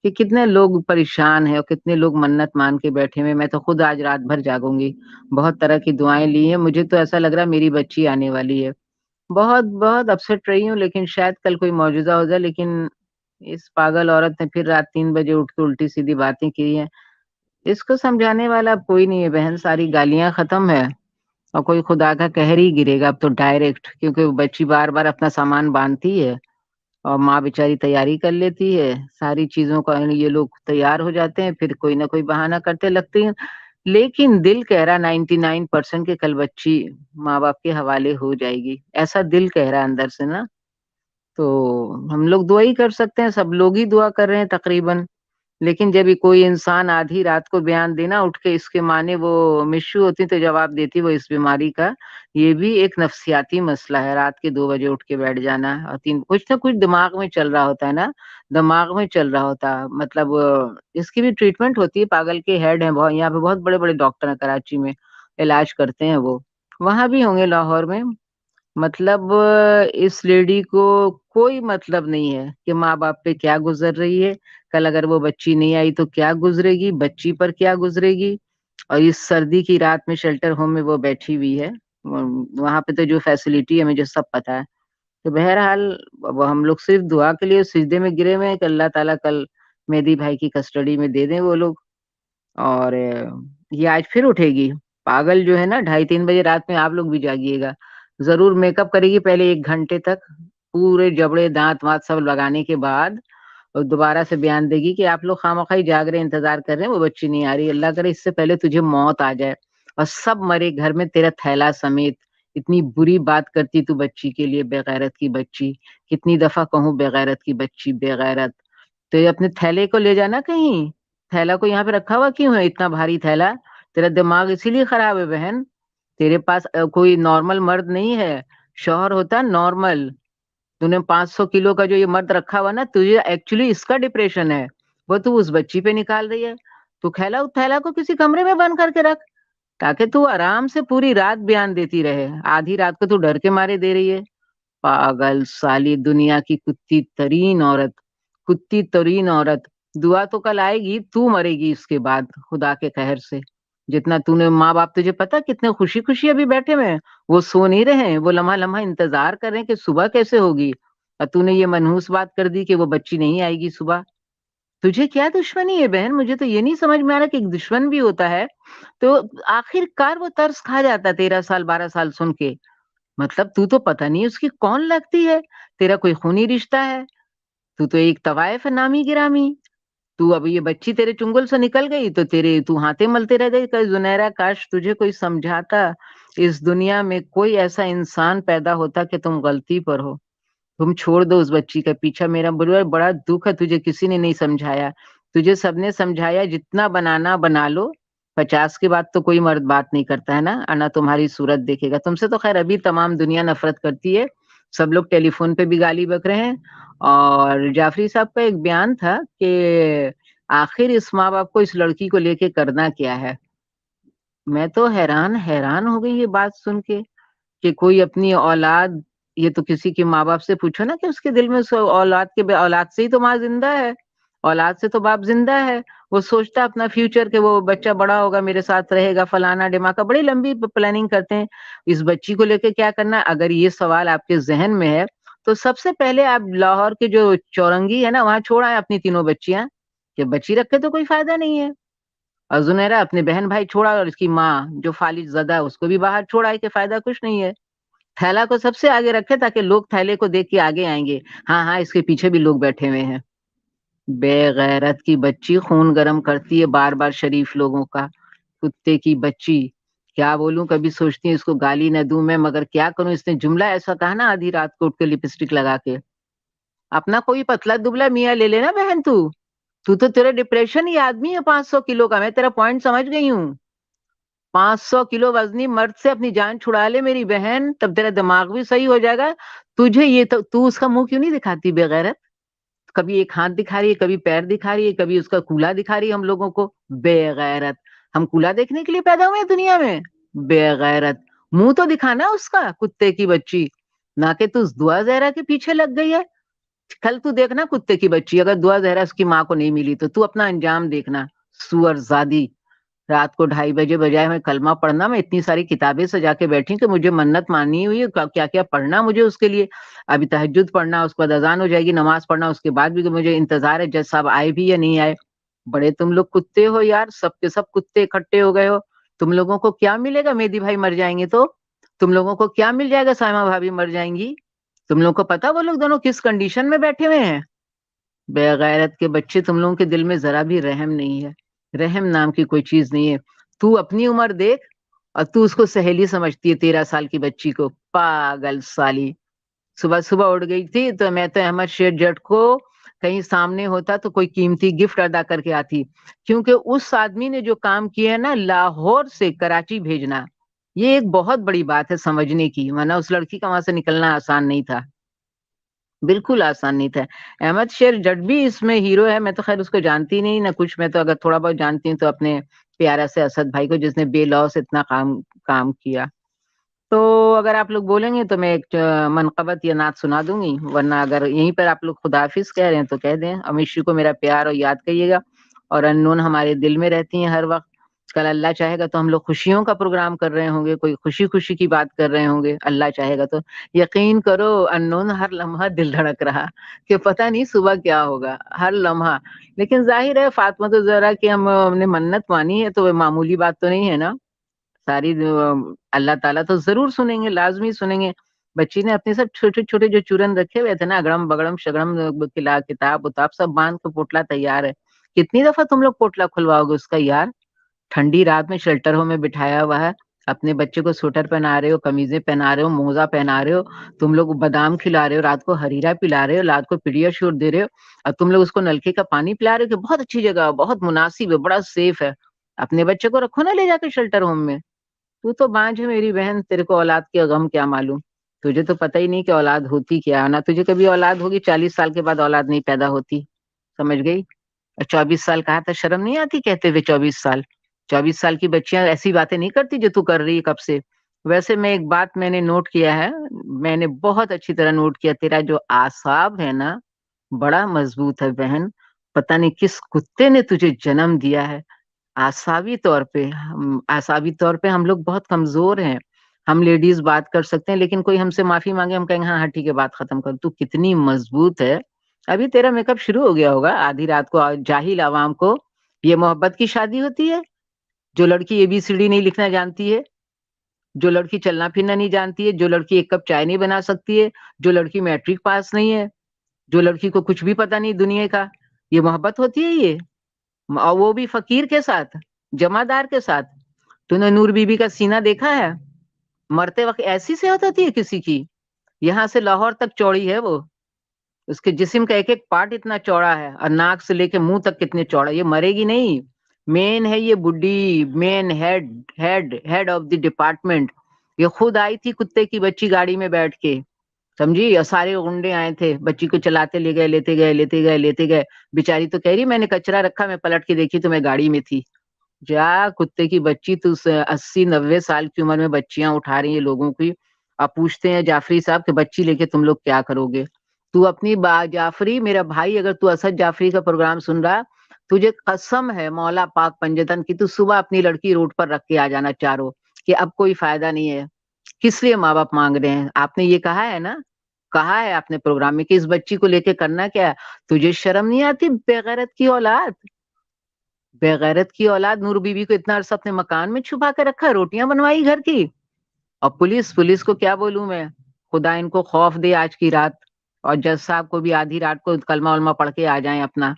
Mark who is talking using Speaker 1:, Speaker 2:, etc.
Speaker 1: کہ کتنے لوگ پریشان ہیں اور کتنے لوگ منت مان کے بیٹھے ہوئے. میں تو خود آج رات بھر جاگوں گی. بہت طرح کی دعائیں لی ہیں. مجھے تو ایسا لگ رہا ہے میری بچی آنے والی ہے. بہت بہت اپسیٹ رہی ہوں، لیکن شاید کل کوئی معجزہ ہو جائے. لیکن اس پاگل عورت نے پھر رات 3 بجے اٹھ کے الٹی سیدھی باتیں کی ہیں. اس کو سمجھانے والا اب کوئی نہیں ہے بہن. ساری گالیاں ختم ہے اور کوئی خدا کا قہر ہی گرے گا اب تو ڈائریکٹ، کیونکہ وہ بچی بار بار اپنا سامان باندھتی ہے اور ماں بیچاری تیاری کر لیتی ہے ساری چیزوں کا. یہ لوگ تیار ہو جاتے ہیں پھر کوئی نہ کوئی بہانہ کرتے لگتے ہیں. لیکن دل کہہ رہا 99% کہ کل بچی ماں باپ کے حوالے ہو جائے گی. ایسا دل کہہ رہا ہے اندر سے نا. تو ہم لوگ دعا ہی کر سکتے ہیں، سب لوگ ہی دعا کر رہے ہیں تقریباً. لیکن جب کوئی انسان آدھی رات کو بیان دینا اٹھ کے، اس کے معنی وہ مشو ہوتی تو جواب دیتی وہ اس بیماری کا. یہ بھی ایک نفسیاتی مسئلہ ہے. رات کے 2 بجے اٹھ کے بیٹھ جانا اور کچھ نہ کچھ دماغ میں چل رہا ہوتا ہے نا. دماغ میں چل رہا ہوتا مطلب اس کی بھی ٹریٹمنٹ ہوتی ہے. پاگل کے ہیڈ ہیں بہت، یہاں پہ بہت بڑے بڑے ڈاکٹر ہیں کراچی میں، علاج کرتے ہیں وہ. وہاں بھی ہوں گے لاہور میں. مطلب اس لیڈی کو کوئی مطلب نہیں ہے کہ ماں باپ پہ کیا گزر رہی ہے. کل اگر وہ بچی نہیں آئی تو کیا گزرے گی، بچی پر کیا گزرے گی. اور اس سردی کی رات میں شیلٹر ہوم میں وہ بیٹھی ہوئی ہے. وہاں پہ تو جو فیسلٹی ہے مجھے سب پتا ہے. تو بہرحال وہ ہم لوگ صرف دعا کے لیے سجدے میں گرے ہوئے ہیں کہ اللہ تعالیٰ کل مہدی بھائی کی کسٹڈی میں دے دیں وہ لوگ. اور یہ آج پھر اٹھے گی پاگل جو ہے نا. 2:30-3 بجے رات میں آپ لوگ بھی جاگیے گا. ضرور میک اپ کرے گی پہلے 1 گھنٹے تک، پورے جبڑے دانت وانت سب لگانے کے بعد، اور دوبارہ سے بیان دے گی کہ آپ لوگ خواہ جاگ رہے انتظار کر رہے ہیں، وہ بچی نہیں آ رہی. اللہ کرے اس سے پہلے تجھے موت آ جائے اور سب مرے گھر میں تیرا تھیلا سمیت. اتنی بری بات کرتی تو بچی کے لیے، بے غیرت کی بچی. کتنی دفعہ کہوں بے غیرت کی بچی، بے غیرت. تو یہ اپنے تھیلے کو لے جانا کہیں. تھیلا کو یہاں پہ رکھا ہوا کیوں ہے اتنا بھاری تھیلا؟ تیرا دماغ اسی لیے خراب ہے بہن. تیرے پاس کوئی نارمل مرد نہیں ہے. شوہر ہوتا نارمل. تو نے 500 کلو کا جو یہ مرد رکھا ہوا نا، تجھے ایکچولی اس کا ڈپریشن ہے. وہ تو اس بچی پہ نکال رہی ہے. تو تھیلا کو کسی کمرے میں بند کر کے رکھ تاکہ تو آرام سے پوری رات بیان دیتی رہے. آدھی رات کو تو ڈر کے مارے دے رہی ہے. پاگل سالی، دنیا کی کتی ترین عورت، کتی ترین عورت. دعا تو کل آئے گی، تو مرے گی اس کے بعد خدا کے قہر سے. جتنا تو نے ماں باپ تجھے پتا کتنے خوشی خوشی ابھی بیٹھے ہوئے ہیں. وہ سو نہیں رہے ہیں، وہ لمحہ لمحہ انتظار کر رہے ہیں کہ صبح کیسے ہوگی. اور تو نے یہ منحوس بات کر دی کہ وہ بچی نہیں آئے گی صبح. تجھے کیا دشمنی ہے بہن؟ مجھے تو یہ نہیں سمجھ میں آ رہا کہ ایک دشمن بھی ہوتا ہے. تو آخر کار وہ ترس کھا جاتا ہے 13 سال 12 سال سن کے. مطلب تو پتہ نہیں اس کی کون لگتی ہے. تیرا کوئی خونی رشتہ ہے. تو ایک طوائف ہے نامی گرامی. تو اب یہ بچی تیرے چنگل سے نکل گئی تو تو ہاتھیں ملتے رہ گئی. کہ زنیرا کاش تجھے کوئی سمجھاتا. اس دنیا میں کوئی ایسا انسان پیدا ہوتا کہ تم غلطی پر ہو. تم چھوڑ دو اس بچی کا پیچھا. میرا بڑا دکھ ہے تجھے کسی نے نہیں سمجھایا. تجھے سب نے سمجھایا جتنا بنانا بنا لو. 50 کے بعد تو کوئی مرد بات نہیں کرتا ہے نا. انا تمہاری صورت دیکھے گا. تم سے تو خیر ابھی تمام دنیا نفرت کرتی ہے. سب لوگ ٹیلی فون پہ بھی گالی بک رہے ہیں. اور جعفری صاحب کا ایک بیان تھا کہ آخر اس ماں باپ کو اس لڑکی کو لے کے کرنا کیا ہے. میں تو حیران ہو گئی یہ بات سن کے کہ کوئی اپنی اولاد، یہ تو کسی کے ماں باپ سے پوچھو نا کہ اس کے دل میں اولاد سے ہی تو ماں زندہ ہے، اولاد سے تو باپ زندہ ہے. وہ سوچتا اپنا فیوچر کہ وہ بچہ بڑا ہوگا میرے ساتھ رہے گا، فلانا ڈماکا، بڑی لمبی پلاننگ کرتے ہیں. اس بچی کو لے کے کیا کرنا؟ اگر یہ سوال آپ کے ذہن میں ہے تو سب سے پہلے آپ لاہور کے جو چورنگی ہے نا وہاں چھوڑ آئے اپنی تینوں بچیاں. کہ بچی رکھے تو کوئی فائدہ نہیں ہے. اور زنیرا اپنے بہن بھائی چھوڑا اور اس کی ماں جو فالج زدہ اس کو بھی باہر چھوڑا ہے کہ فائدہ کچھ نہیں ہے. تھیلا کو سب سے آگے رکھے تاکہ لوگ تھیلے کو دیکھ کے آگے آئیں گے. ہاں ہاں اس کے پیچھے بھی لوگ بیٹھے ہوئے ہیں. بے غیرت کی بچی خون گرم کرتی ہے بار بار شریف لوگوں کا. کتے کی بچی. کیا بولوں، کبھی سوچتی ہوں اس کو گالی نہ دوں میں، مگر کیا کروں. اس نے جملہ ایسا کہا نا آدھی رات کو اٹھ کے لپسٹک لگا کے. اپنا کوئی پتلا دبلا میاں لے لینا بہن. تو تیرے ڈپریشن ہی آدمی ہے 500 کلو کا. میں تیرا پوائنٹ سمجھ گئی ہوں. 500 کلو وزنی مرد سے اپنی جان چھڑا لے میری بہن، تب تیرا دماغ بھی صحیح ہو جائے گا. تجھے یہ تو اس کا منہ کیوں نہیں دکھاتی بے غیرت؟ کبھی ایک ہاتھ دکھا رہی ہے، کبھی پیر دکھا رہی ہے، کبھی اس کا کولا دکھا رہی ہے ہم لوگوں کو. بے غیرت. ہم کولا دیکھنے کے لیے پیدا ہوئے ہیں دنیا میں؟ بے غیرت. منہ تو دکھانا اس کا، کتے کی بچی. نہ کہ تو اس دعا زہرا کے پیچھے لگ گئی ہے. کل تو دیکھنا کتے کی بچی اگر دعا زہرا اس کی ماں کو نہیں ملی تو اپنا انجام دیکھنا، سور زادی۔ رات کو 2:30 بجے بجائے میں کلمہ پڑھنا، میں اتنی ساری کتابیں سجا کے بیٹھی کہ مجھے منت مانی ہوئی ہے، کیا کیا پڑھنا مجھے اس کے لیے۔ ابھی تہجد پڑھنا، اس کے بعد اذان ہو جائے گی، نماز پڑھنا، اس کے بعد بھی کہ مجھے انتظار ہے جج صاحب آئے بھی یا نہیں آئے۔ بڑے تم لوگ کتے ہو یار، سب کے سب کتے اکٹھے ہو گئے ہو۔ تم لوگوں کو کیا ملے گا مہدی بھائی مر جائیں گے تو؟ تم لوگوں کو کیا مل جائے گا سائمہ بھابھی مر جائیں گی؟ تم لوگوں کو پتا وہ لوگ دونوں کس کنڈیشن میں بیٹھے ہوئے ہیں؟ بے غیرت کے بچے، تم لوگوں کے دل میں ذرا بھی رحم نہیں ہے، رحم نام کی کوئی چیز نہیں ہے۔ تو اپنی عمر دیکھ اور تو اس کو سہیلی سمجھتی ہے 13 سال کی بچی کو، پاگل سالی۔ صبح صبح اٹھ گئی تھی تو میں تو احمد شیر جٹ کو کہیں سامنے ہوتا تو کوئی قیمتی گفٹ ادا کر کے آتی، کیونکہ اس آدمی نے جو کام کیا ہے نا، لاہور سے کراچی بھیجنا، یہ ایک بہت بڑی بات ہے سمجھنے کی، ورنہ اس لڑکی کا وہاں سے نکلنا آسان نہیں تھا، بالکل آسان نہیں تھا۔ احمد شیر جٹ بھی اس میں ہیرو ہے، میں تو خیر اس کو جانتی نہیں نہ کچھ، میں تو اگر تھوڑا بہت جانتی ہوں تو اپنے پیارا سے اسد بھائی کو، جس نے بے لوث اتنا کام کیا۔ تو اگر آپ لوگ بولیں گے تو میں ایک منقبت یا نعت سنا دوں گی، ورنہ اگر یہیں پر آپ لوگ خداحافظ کہہ رہے ہیں تو کہہ دیں۔ امیشی کو میرا پیار اور یاد کہیے گا، اور انون ہمارے دل میں رہتی ہیں ہر وقت۔ کل اللہ چاہے گا تو ہم لوگ خوشیوں کا پروگرام کر رہے ہوں گے، کوئی خوشی خوشی کی بات کر رہے ہوں گے، اللہ چاہے گا تو۔ یقین کرو انون ہر لمحہ دل دھڑک رہا کہ پتہ نہیں صبح کیا ہوگا، ہر لمحہ۔ لیکن ظاہر ہے فاطمہ تو زہرا کی ہم نے منت مانی ہے تو وہ معمولی بات تو نہیں ہے نا، ساری اللہ تعالیٰ تو ضرور سنیں گے، لازمی سنیں گے۔ بچی نے اپنے سب چھوٹے چھوٹے جو چورن رکھے ہوئے تھے نا، اگڑم بگڑم شگڑم، کتاب اتاب سب باندھ کے پوٹلا تیار ہے۔ کتنی دفعہ تم لوگ پوٹلا کھلواؤ گے اس کا یار؟ ٹھنڈی رات میں شیلٹر ہوم میں بٹھایا ہوا ہے، اپنے بچے کو سویٹر پہنا رہے ہو، قمیضیں پہنا رہے ہو، موزہ پہنا رہے ہو، تم لوگ بادام کھلا رہے ہو، رات کو ہریرا پلا رہے ہو، رات کو پیڈیا شور دے رہے ہو، اور تم لوگ اس کو نلکے کا پانی پلا رہے ہو کہ بہت اچھی جگہ، بہت مناسب ہے، بڑا سیف ہے۔ اپنے بچے کو رکھو نا لے جا کے شیلٹر ہوم میں۔ تو بانجھ ہے میری بہن، تیرے کو اولاد کے غم کیا معلوم؟ تجھے تو پتہ ہی نہیں کہ اولاد ہوتی کیا، نہ تجھے کبھی اولاد ہوگی، 40 سال کے بعد اولاد نہیں پیدا ہوتی، سمجھ گئی؟ اور 24 سال کہا تھا، شرم نہیں آتی کہتے ہوئے 24 سال؟ 24 سال کی بچیاں ایسی باتیں نہیں کرتی جو تو کر رہی ہے کب سے۔ ویسے میں ایک بات میں نے نوٹ کیا ہے، میں نے بہت اچھی طرح نوٹ کیا، تیرا جو اعصاب ہے نا بڑا مضبوط ہے بہن، پتہ نہیں کس کتے نے تجھے جنم دیا ہے۔ اعصابی طور پہ ہم لوگ بہت کمزور ہیں، ہم لیڈیز بات کر سکتے ہیں لیکن کوئی ہم سے معافی مانگے ہم کہیں گے ہاں ہاں ٹھیک ہے بات ختم کر۔ تو کتنی مضبوط ہے۔ ابھی تیرا میک اپ شروع ہو گیا ہوگا آدھی رات کو، جاہل عوام کو یہ محبت کی شادی ہوتی ہے؟ جو لڑکی اے بی سی ڈی نہیں لکھنا جانتی ہے، جو لڑکی چلنا پھرنا نہیں جانتی ہے، جو لڑکی ایک کپ چائے نہیں بنا سکتی ہے، جو لڑکی میٹرک پاس نہیں ہے، جو لڑکی کو کچھ بھی پتا نہیں دنیا کا، یہ محبت ہوتی ہے یہ؟ اور وہ بھی فقیر کے ساتھ، جمع دار کے ساتھ۔ تو نے نور بی بی کا سینہ دیکھا ہے؟ مرتے وقت ایسی صحت ہوتی ہے کسی کی؟ یہاں سے لاہور تک چوڑی ہے وہ، اس کے جسم کا ایک ایک پارٹ اتنا چوڑا ہے، اور ناک سے لے کے منہ تک کتنے چوڑا، یہ مرے گی نہیں۔ مین ہے یہ بڈھی، مین ہیڈ آف دی ڈپارٹمنٹ۔ یہ خود آئی تھی کتے کی بچی گاڑی میں بیٹھ کے، سمجھی؟ اور سارے غنڈے آئے تھے، بچی کو چلاتے لے گئے، لیتے گئے۔ بیچاری تو کہہ رہی میں نے کچرا رکھا، میں پلٹ کے دیکھی تو میں گاڑی میں تھی۔ جا کتے کی بچی، تو 80-90 سال کی عمر میں بچیاں اٹھا رہی ہیں لوگوں کی، آپ پوچھتے ہیں جعفری صاحب کہ بچی لے کے تم لوگ کیا کرو گے؟ تو اپنی جعفری میرا بھائی، اگر تو اسد جعفری کا پروگرام سن رہا، تجھے قسم ہے مولا پاک پنجتن کی، تو صبح اپنی لڑکی روڈ پر رکھ کے آ جانا چاروں، کہ اب کوئی فائدہ نہیں ہے۔ کس لیے ماں باپ مانگ رہے ہیں؟ آپ نے یہ کہا ہے نا، کہا ہے آپ نے پروگرام میں کہ اس بچی کو لے کے کرنا کیا ہے؟ تجھے شرم نہیں آتی بے غیرت کی اولاد؟ بے غیرت کی اولاد، نور بی بی کو اتنا عرصہ اپنے مکان میں چھپا کے رکھا، روٹیاں بنوائی گھر کی۔ اور پولیس کو کیا بولوں میں؟ خدا ان کو خوف دے آج کی رات، اور جج صاحب کو بھی آدھی رات کو کلمہ علمہ پڑھ کے آ جائیں اپنا۔